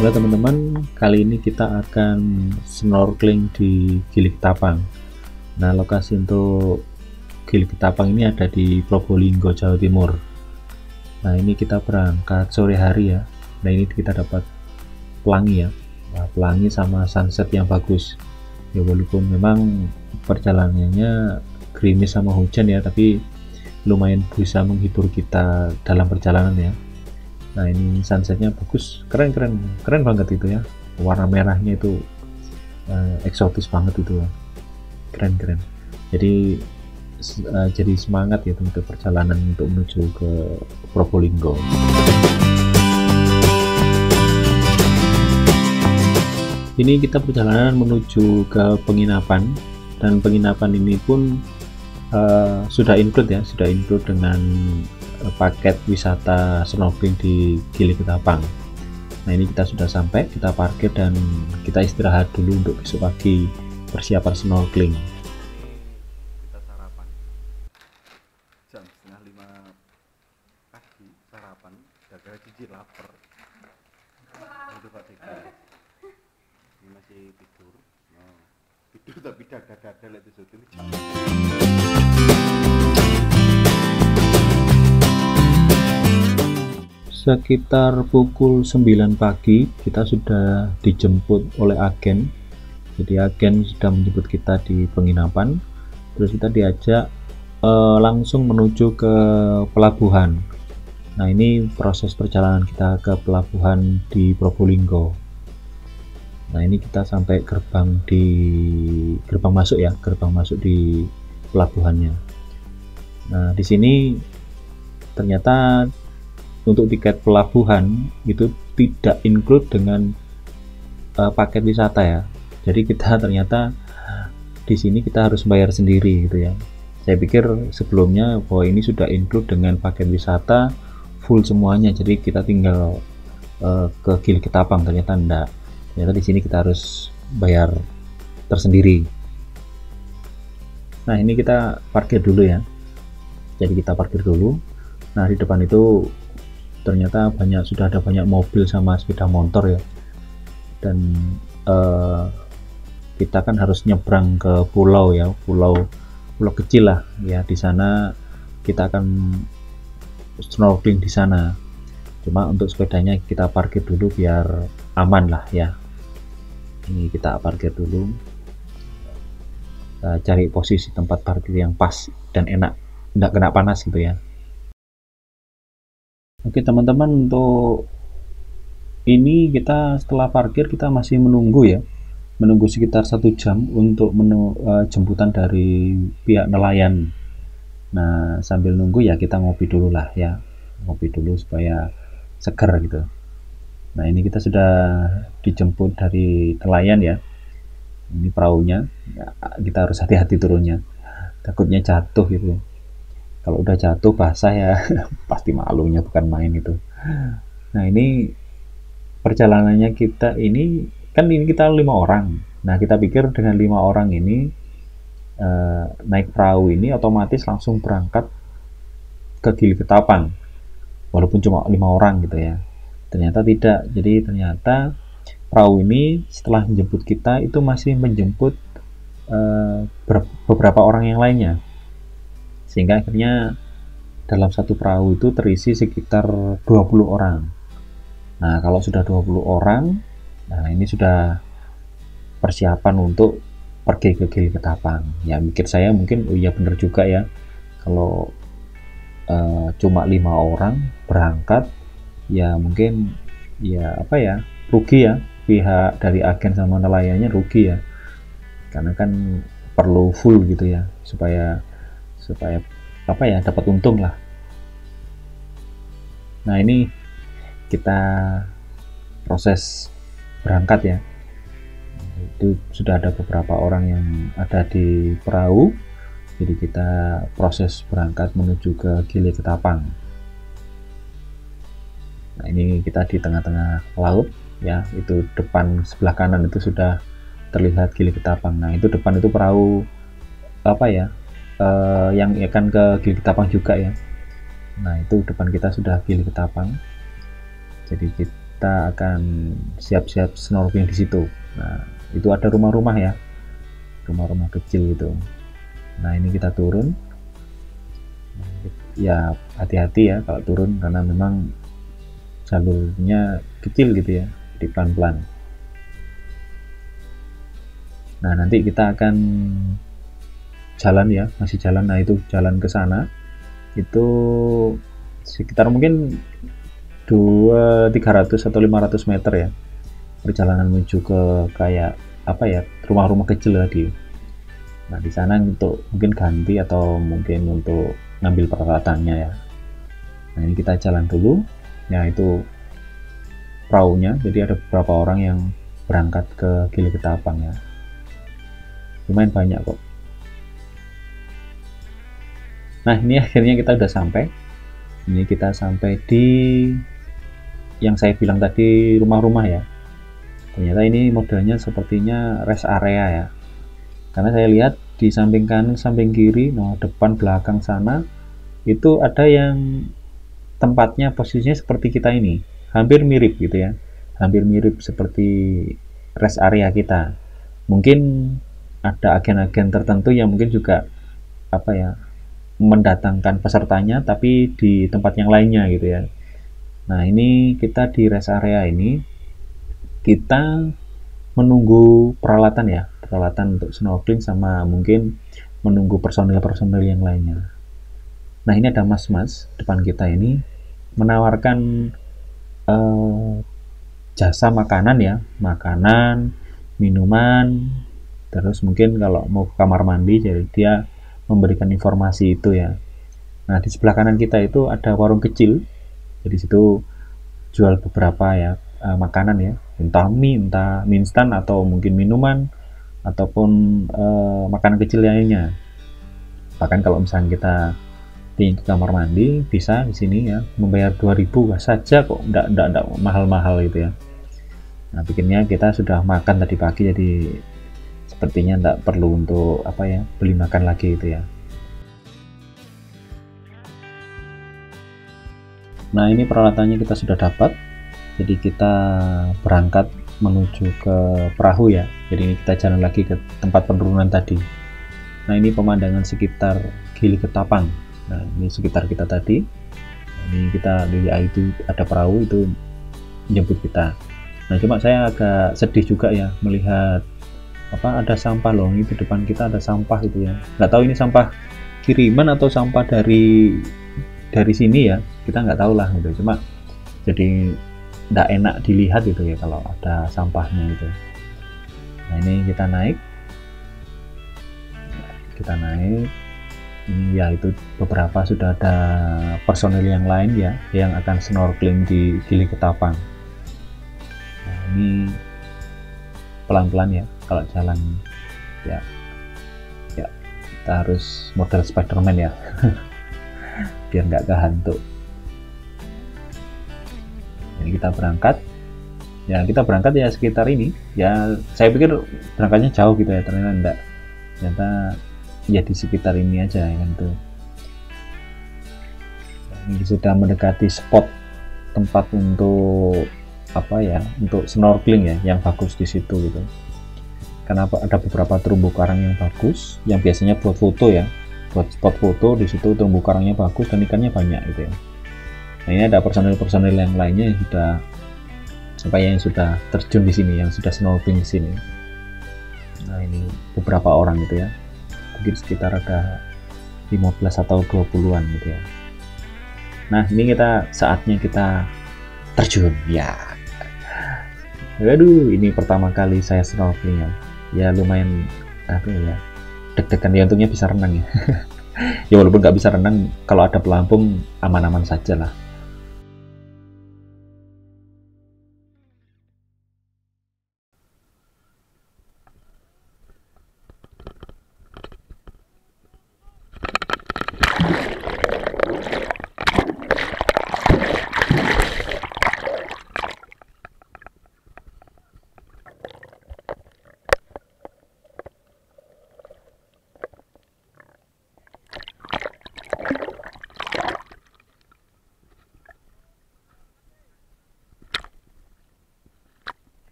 Halo teman-teman, kali ini kita akan snorkeling di Gili Ketapang. Nah, lokasi untuk Gili Ketapang ini ada di Probolinggo, Jawa Timur. Nah, ini kita berangkat sore hari ya. Nah, ini kita dapat pelangi ya. Nah, pelangi sama sunset yang bagus. Ya, walaupun memang perjalanannya gerimis sama hujan ya, tapi lumayan bisa menghibur kita dalam perjalanan ya. Nah, ini sunsetnya bagus, keren banget itu ya, warna merahnya itu eksotis banget itu ya, keren. Jadi semangat ya untuk perjalanan untuk menuju ke Probolinggo. Ini kita perjalanan menuju ke penginapan, dan penginapan ini pun sudah include dengan paket wisata snorkeling di Gili Ketapang. Nah, ini kita sudah sampai, kita parkir dan kita istirahat dulu untuk besok pagi persiapan snorkeling. Kita sarapan jam 4:30 pagi, sarapan gara-gara cici lapar. Itu Pak Tiga ini masih tidur. Tidur tapi dada-dada lihat itu syuting. Sekitar pukul 9 pagi kita sudah dijemput oleh agen. Jadi agen sudah menjemput kita di penginapan, terus kita diajak langsung menuju ke pelabuhan. Nah, ini proses perjalanan kita ke pelabuhan di Probolinggo. Nah, ini kita sampai gerbang masuk di pelabuhannya. Nah, di sini ternyata untuk tiket pelabuhan itu tidak include dengan paket wisata ya. Jadi kita ternyata di sini kita harus bayar sendiri gitu ya. Saya pikir sebelumnya bahwa ini sudah include dengan paket wisata full semuanya. Jadi kita tinggal ke Gili Ketapang, ternyata enggak. Ternyata di sini kita harus bayar tersendiri. Nah, ini kita parkir dulu ya. Jadi kita parkir dulu. Nah, di depan itu ternyata sudah ada banyak mobil sama sepeda motor ya, dan kita kan harus nyebrang ke pulau ya, pulau kecil lah ya. Di sana kita akan snorkeling di sana. Cuma untuk sepedanya kita parkir dulu biar aman lah ya. Ini kita parkir dulu, cari posisi tempat parkir yang pas dan enak, nggak kena panas gitu ya. Oke teman-teman, untuk ini kita setelah parkir kita masih menunggu sekitar 1 jam untuk jemputan dari pihak nelayan. Nah, sambil nunggu ya kita ngopi dulu lah ya, ngopi dulu supaya seger gitu. Nah, ini kita sudah dijemput dari nelayan ya, ini perahunya ya, kita harus hati-hati turunnya, takutnya jatuh gitu. Kalau udah jatuh basah ya pasti malunya bukan main itu. Nah, ini perjalanannya kita ini kita 5 orang. Nah, kita pikir dengan 5 orang ini naik perahu ini otomatis langsung berangkat ke Gili Ketapang, walaupun cuma 5 orang gitu ya. Ternyata tidak. Jadi ternyata perahu ini setelah menjemput kita itu masih menjemput beberapa orang yang lainnya, sehingga akhirnya dalam satu perahu itu terisi sekitar 20 orang. Nah, kalau sudah 20 orang, nah ini sudah persiapan untuk pergi ke Gili Ketapang. Ya, mikir saya mungkin, oh iya bener juga ya, kalau cuma 5 orang berangkat, ya mungkin ya rugi ya, pihak dari agen sama nelayannya rugi ya, karena kan perlu full gitu ya, supaya dapat untung lah. Nah, ini kita proses berangkat ya, itu sudah ada beberapa orang yang ada di perahu, jadi kita proses berangkat menuju ke Gili Ketapang. Nah, ini kita di tengah-tengah laut ya, itu depan sebelah kanan itu sudah terlihat Gili Ketapang. Nah, itu depan itu perahu yang akan ke Gili Ketapang juga ya. Nah, itu depan kita sudah Gili Ketapang. Jadi kita akan siap-siap snorkeling di situ. Nah, itu ada rumah-rumah ya, rumah-rumah kecil gitu. Nah, ini kita turun. Ya, hati-hati ya kalau turun karena memang jalurnya kecil gitu ya, jadi pelan-pelan. Nah, nanti kita akan jalan ya, masih jalan. Nah, itu jalan ke sana itu sekitar mungkin 300 atau 500 meter ya, perjalanan menuju ke kayak apa ya, rumah-rumah kecil tadi. Nah, di sana untuk mungkin ganti atau mungkin untuk ngambil peralatannya ya. Nah, ini kita jalan dulu ya, itu perahunya. Jadi ada beberapa orang yang berangkat ke Gili Ketapang ya, lumayan banyak kok. Nah, ini akhirnya kita udah sampai. Ini kita sampai di yang saya bilang tadi, rumah-rumah ya. Ternyata ini modelnya sepertinya rest area ya, karena saya lihat di samping kanan samping kiri, nah depan belakang sana itu ada yang tempatnya posisinya seperti kita ini, hampir mirip gitu ya, hampir mirip seperti rest area kita. Mungkin ada agen-agen tertentu yang mungkin juga apa ya, mendatangkan pesertanya tapi di tempat yang lainnya gitu ya. Nah, ini kita di rest area ini, kita menunggu peralatan ya, peralatan untuk snorkeling sama mungkin menunggu personil-personil yang lainnya. Nah, ini ada mas-mas depan kita ini menawarkan jasa makanan ya, makanan, minuman, terus mungkin kalau mau ke kamar mandi, jadi dia memberikan informasi itu ya. Nah, di sebelah kanan kita itu ada warung kecil, jadi situ jual beberapa ya makanan ya, entah mie instan atau mungkin minuman ataupun makanan kecil lainnya. Bahkan kalau misalnya kita ingin ke kamar mandi, bisa di sini ya, membayar 2000 saja kok, enggak mahal-mahal gitu ya. Nah, pikirnya kita sudah makan tadi pagi, jadi sepertinya enggak perlu untuk apa ya, beli makan lagi gitu ya. Nah, ini peralatannya kita sudah dapat. Jadi kita berangkat menuju ke perahu ya. Jadi ini kita jalan lagi ke tempat penurunan tadi. Nah, ini pemandangan sekitar Gili Ketapang. Nah, ini sekitar kita tadi. Ini kita di itu ada perahu itu menjemput kita. Nah, cuma saya agak sedih juga ya melihat apa, ada sampah loh, itu depan kita ada sampah gitu ya. Nggak tahu ini sampah kiriman atau sampah dari sini ya, kita nggak tahu lah gitu. Cuma jadi nggak enak dilihat gitu ya kalau ada sampahnya gitu. Nah, ini kita naik ini ya, itu beberapa sudah ada personel yang lain ya yang akan snorkeling di Gili Ketapang. Nah, ini pelan-pelan ya kalau jalan ya, kita harus model Spiderman ya biar nggak kehantu. Jadi kita berangkat ya sekitar ini ya, saya pikir berangkatnya jauh gitu ya, ternyata enggak, ternyata ya di sekitar ini aja ya kan tuh. Ini sudah mendekati spot tempat untuk apa ya, untuk snorkeling ya, yang bagus di situ gitu. Karena ada beberapa terumbu karang yang bagus, yang biasanya buat foto ya, buat spot foto di situ, terumbu karangnya bagus dan ikannya banyak gitu ya. Nah, ini ada personil-personil yang lainnya yang sudah terjun di sini, yang sudah snorkeling di sini. Nah, ini beberapa orang gitu ya, mungkin sekitar ada 15 atau 20-an gitu ya. Nah, ini saatnya kita terjun ya. Aduh, ini pertama kali saya snorkeling ya, lumayan ya, deg-degan ya, untungnya bisa renang ya. Ya walaupun nggak bisa renang, kalau ada pelampung aman-aman saja lah.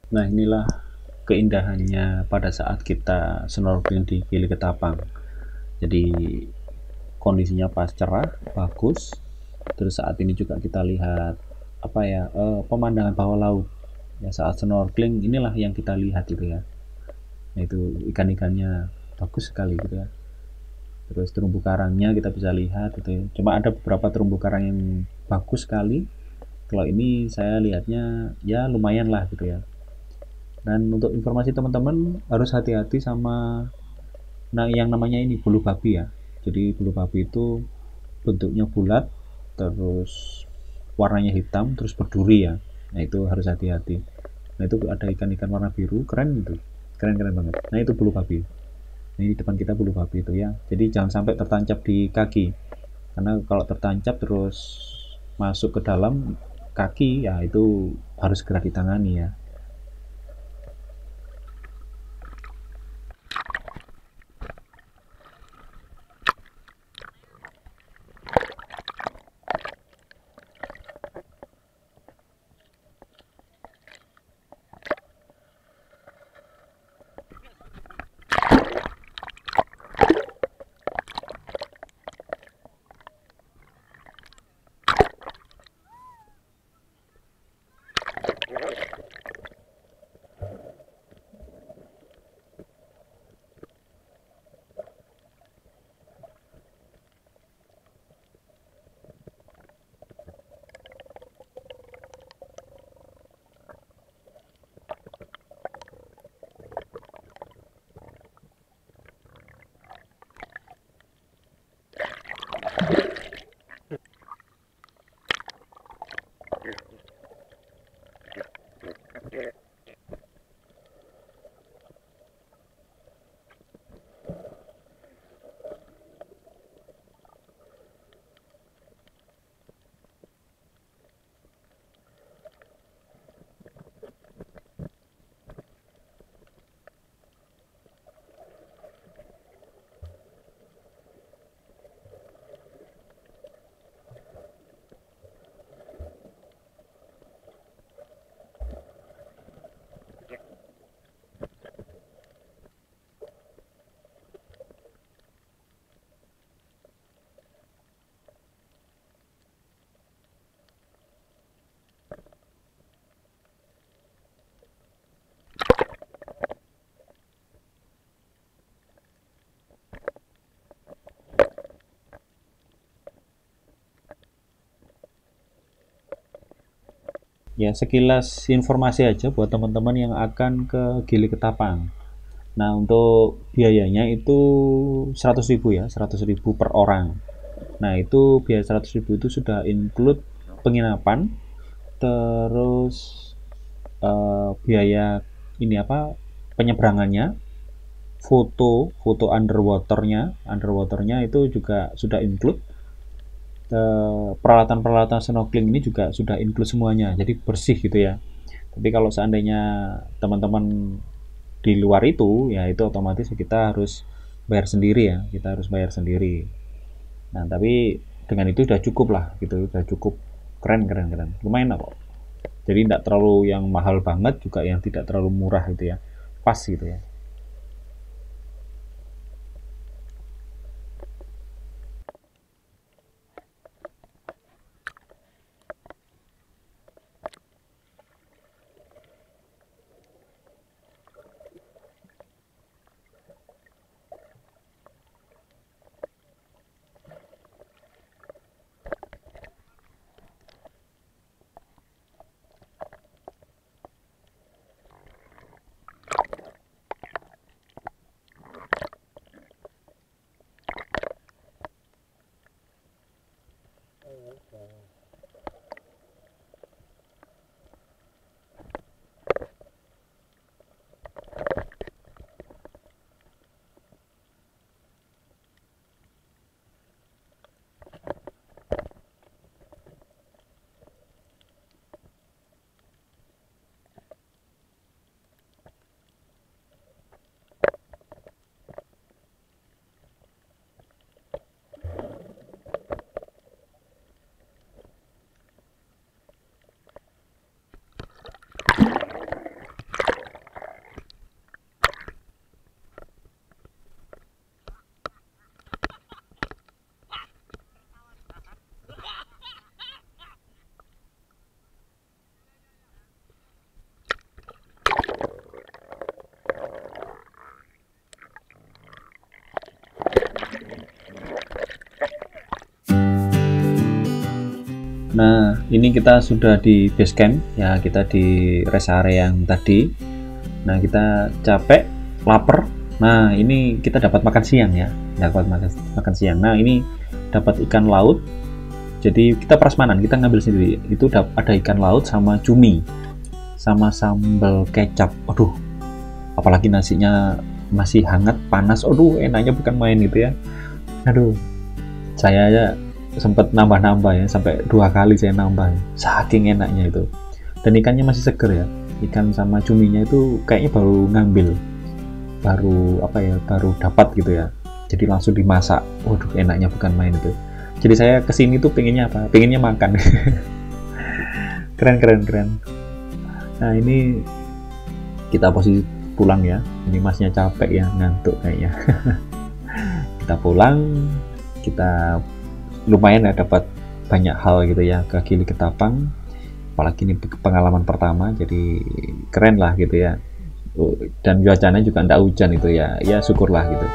Nah, inilah keindahannya pada saat kita snorkeling di Gili Ketapang. Jadi kondisinya pas cerah, bagus. Terus saat ini juga kita lihat apa ya, pemandangan bawah laut. Ya saat snorkeling inilah yang kita lihat gitu ya. Yaitu ikan-ikannya bagus sekali gitu ya. Terus terumbu karangnya kita bisa lihat gitu ya. Cuma ada beberapa terumbu karang yang bagus sekali. Kalau ini saya lihatnya ya lumayan lah gitu ya. Dan untuk informasi teman-teman harus hati-hati sama yang namanya ini bulu babi ya. Jadi bulu babi itu bentuknya bulat, terus warnanya hitam, terus berduri ya. Nah itu harus hati-hati. Nah itu ada ikan-ikan warna biru, keren itu, keren-keren banget. Nah itu bulu babi. Nah, ini di depan kita bulu babi itu ya. Jadi jangan sampai tertancap di kaki, karena kalau tertancap terus masuk ke dalam kaki ya itu harus segera ditangani ya. Ya sekilas informasi aja buat teman-teman yang akan ke Gili Ketapang. Nah untuk biayanya itu 100.000 ya, 100.000 per orang. Nah itu biaya 100.000 itu sudah include penginapan, terus biaya ini apa, penyeberangannya, foto underwaternya itu juga sudah include. Peralatan-peralatan snorkeling ini juga sudah include semuanya, jadi bersih gitu ya. Tapi kalau seandainya teman-teman di luar itu ya itu otomatis kita harus bayar sendiri ya, kita harus bayar sendiri. Nah tapi dengan itu udah cukup lah gitu, udah cukup, keren keren keren, lumayan lah kok. Jadi tidak terlalu yang mahal banget juga yang tidak terlalu murah gitu ya, pas gitu ya. Nah, ini kita sudah di base camp ya, kita di rest area yang tadi. Nah, kita capek, lapar. Nah, ini kita dapat makan siang ya, dapat makan siang. Nah, ini dapat ikan laut. Jadi kita prasmanan, kita ngambil sendiri. Itu ada ikan laut sama cumi, sama sambal kecap. Aduh, apalagi nasinya masih hangat, panas. Aduh, enaknya bukan main gitu ya. Aduh, saya aja sempat nambah-nambah ya, sampai 2 kali saya nambah, saking enaknya itu. Dan ikannya masih seger ya, ikan sama cuminya itu kayaknya baru ngambil, baru dapat gitu ya, jadi langsung dimasak. Waduh, enaknya bukan main itu. Jadi saya kesini tuh pengennya apa? Pengennya makan. Keren. Nah, ini kita posisi pulang ya, ini masnya capek ya, ngantuk kayaknya. Kita pulang, kita lumayan ya, dapat banyak hal gitu ya ke Gili Ketapang, apalagi ini pengalaman pertama, jadi keren lah gitu ya. Dan cuacanya juga enggak hujan itu ya, ya syukurlah gitu.